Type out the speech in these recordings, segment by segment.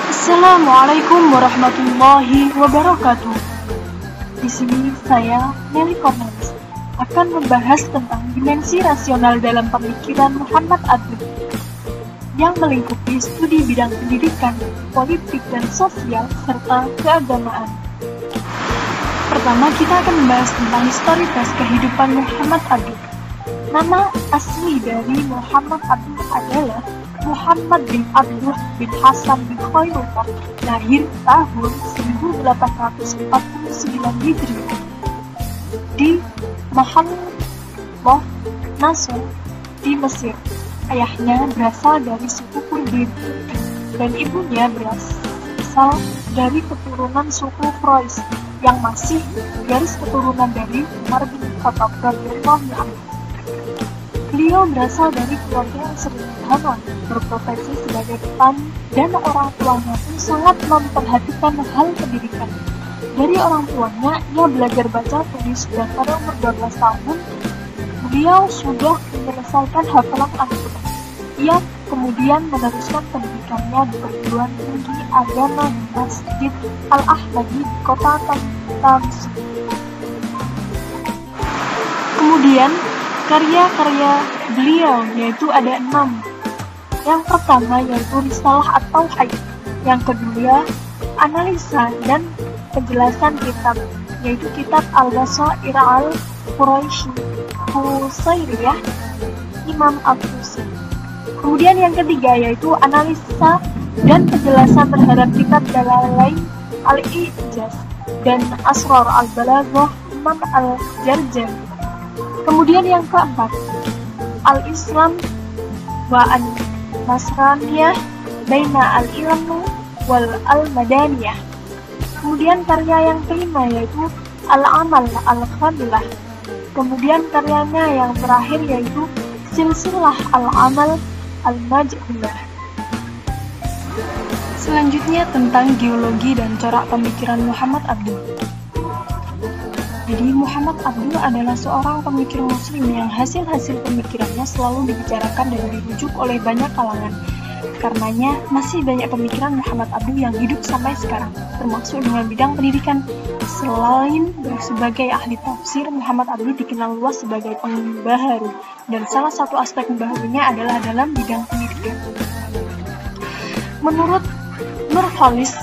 Assalamualaikum warahmatullahi wabarakatuh. Di sini saya, Nelly Cornelis, akan membahas tentang dimensi rasional dalam pemikiran Muhammad Abduh yang melingkupi studi bidang pendidikan, politik dan sosial, serta keagamaan. Pertama, kita akan membahas tentang historitas kehidupan Muhammad Abduh. Nama asli dari Muhammad Abduh adalah Muhammad bin Abduh bin Hasan bin Khairullah, lahir tahun 1849 Hijriah di Mahallah Nasr di Mesir. Ayahnya berasal dari suku Kurdin dan ibunya berasal dari keturunan suku Quraisy yang masih garis keturunan dari Umar bin Khattab radhiyallahu anhu. Beliau berasal dari keluarga yang sederhana, berprofesi sebagai petani, dan orang tuanya pun sangat memperhatikan hal pendidikan. Dari orang tuanya, ia belajar baca tulis dan pada umur 12 tahun, beliau sudah menyelesaikan hafalan Al-Quran. Ia kemudian meneruskan pendidikannya di perguruan tinggi agama di Masjid Al-Ahmadi di kota Tamsil. Kemudian, karya-karya beliau yaitu ada 6. Yang pertama yaitu Risalah at-Tauhid, yang kedua analisa dan penjelasan kitab, yaitu kitab Al-Basair al-Quraisy-Qusairiyah Imam Al-Tusi. Kemudian yang ketiga yaitu analisa dan penjelasan terhadap kitab Dalalain Al-Ijaz dan Asrar al-Balaghah Imam Al-Jarjani. Kemudian yang keempat, Al-Islam wa an-Nasraniyah baina al-ilmu wal al-madaniyah. Kemudian karya yang kelima yaitu Al-Amal al-Khamilah. Kemudian karyanya yang terakhir yaitu Silsilah Al-Amal al-Majhulah. Selanjutnya tentang geologi dan corak pemikiran Muhammad Abduh. Jadi Muhammad Abduh adalah seorang pemikir muslim yang hasil-hasil pemikirannya selalu dibicarakan dan dirujuk oleh banyak kalangan. Karenanya masih banyak pemikiran Muhammad Abduh yang hidup sampai sekarang, termasuk dengan bidang pendidikan. Selain sebagai ahli tafsir, Muhammad Abduh dikenal luas sebagai pembaharu, dan salah satu aspek pembaharunya adalah dalam bidang pendidikan. Menurut Nur Khalis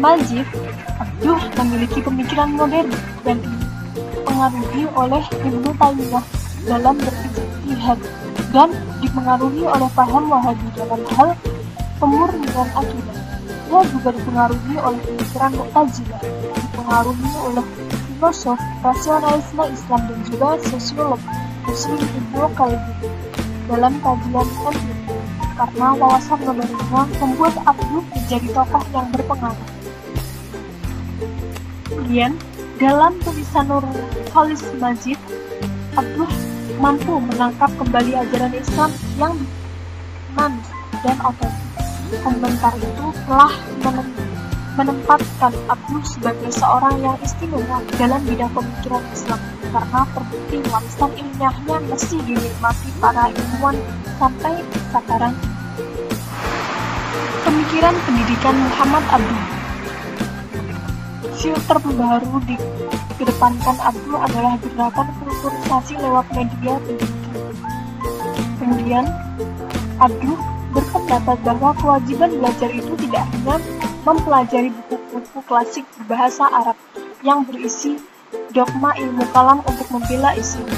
Majid, Abduh memiliki pemikiran modern dan dipengaruhi oleh Ibnu Taimiyah dalam berijtihad dan dipengaruhi oleh paham Wahabi dalam hal pemurnian akidah. Ia juga dipengaruhi oleh pemikiran Mu'tazilah, dipengaruhi oleh filosof rasionalisme Islam dan juga sosiolog Muslim Ibnu Khaldun dalam kajian empirik. Karena wawasan modernnya membuat Abduh menjadi tokoh yang berpengaruh. Kemudian dalam tulisan Nur Khalis Majid, Abduh mampu menangkap kembali ajaran Islam yang dinamis dan otentik. Komentar itu telah menempatkan Abduh sebagai seorang yang istimewa dalam bidang pemikiran Islam, karena terbukti warisan ilmiahnya masih dinikmati para ilmuwan sampai sekarang. Pemikiran pendidikan Muhammad Abduh. Filter baru dikedepankan Abduh adalah gerakan kulturisasi lewat media pendidikan. Kemudian, Abduh berpendapat bahwa kewajiban belajar itu tidak hanya mempelajari buku-buku klasik berbahasa Arab yang berisi dogma ilmu kalam untuk membela Islam.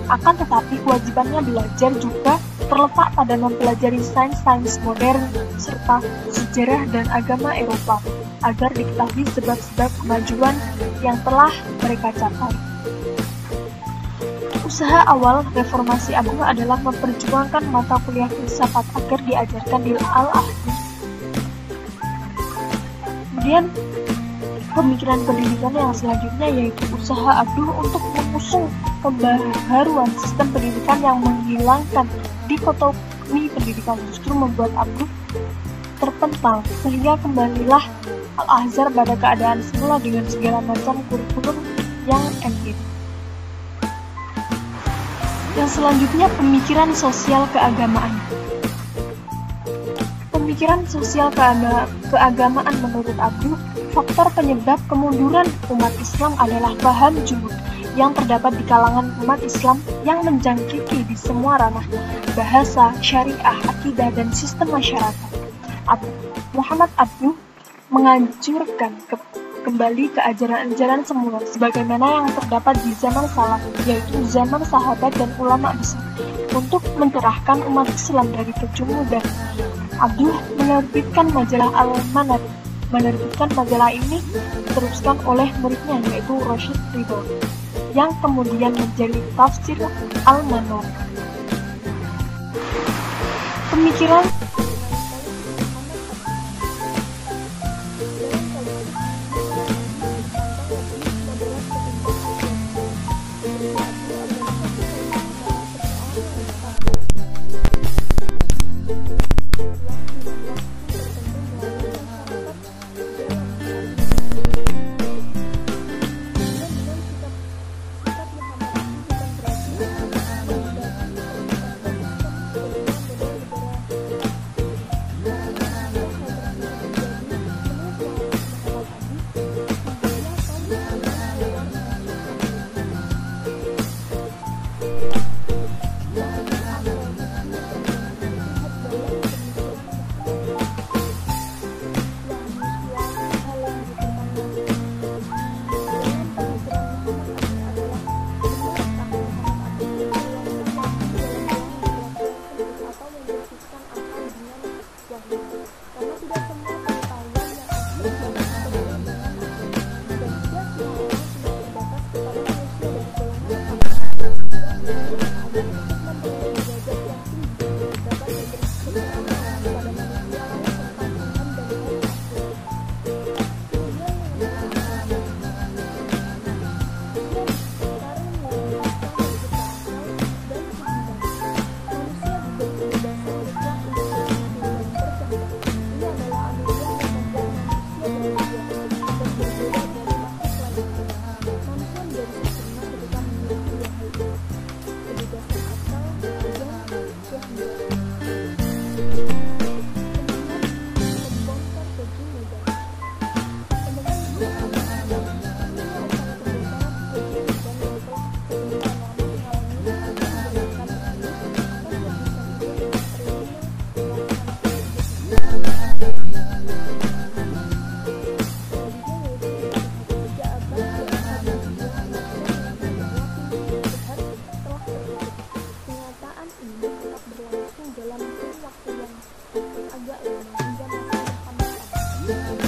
Akan tetapi kewajibannya belajar juga terletak pada mempelajari sains-sains modern serta sejarah dan agama Eropa agar diketahui sebab-sebab kemajuan yang telah mereka capai. Usaha awal reformasi Abduh adalah memperjuangkan mata kuliah filsafat agar diajarkan di Al-Azhar. Kemudian pemikiran pendidikan yang selanjutnya yaitu usaha Abduh untuk mengusung pembaharuan sistem pendidikan yang menghilangkan dikotomi pendidikan, justru membuat Abduh terpental, sehingga kembalilah Al-Azhar pada keadaan semula dengan segala macam kurikulum yang empirik. Yang selanjutnya pemikiran sosial keagamaan. Pemikiran sosial keagamaan menurut Abduh, faktor penyebab kemunduran umat Islam adalah paham julid yang terdapat di kalangan umat Islam yang menjangkiti di semua ranah bahasa, syariah, akidah, dan sistem masyarakat. Muhammad Abduh menganjurkan kembali ke ajaran-ajaran semula sebagaimana yang terdapat di zaman salaf, yaitu zaman sahabat dan ulama besar, untuk mencerahkan umat Islam dari kejumudan. Abduh menerbitkan majalah Al-Manar. Menerbitkan majalah ini diteruskan oleh muridnya, yaitu Rashid Ridho, yang kemudian menjadi tafsir Al-Manar. Pemikiran dalam waktu yang agak lama hingga masa Muhammad Abduh.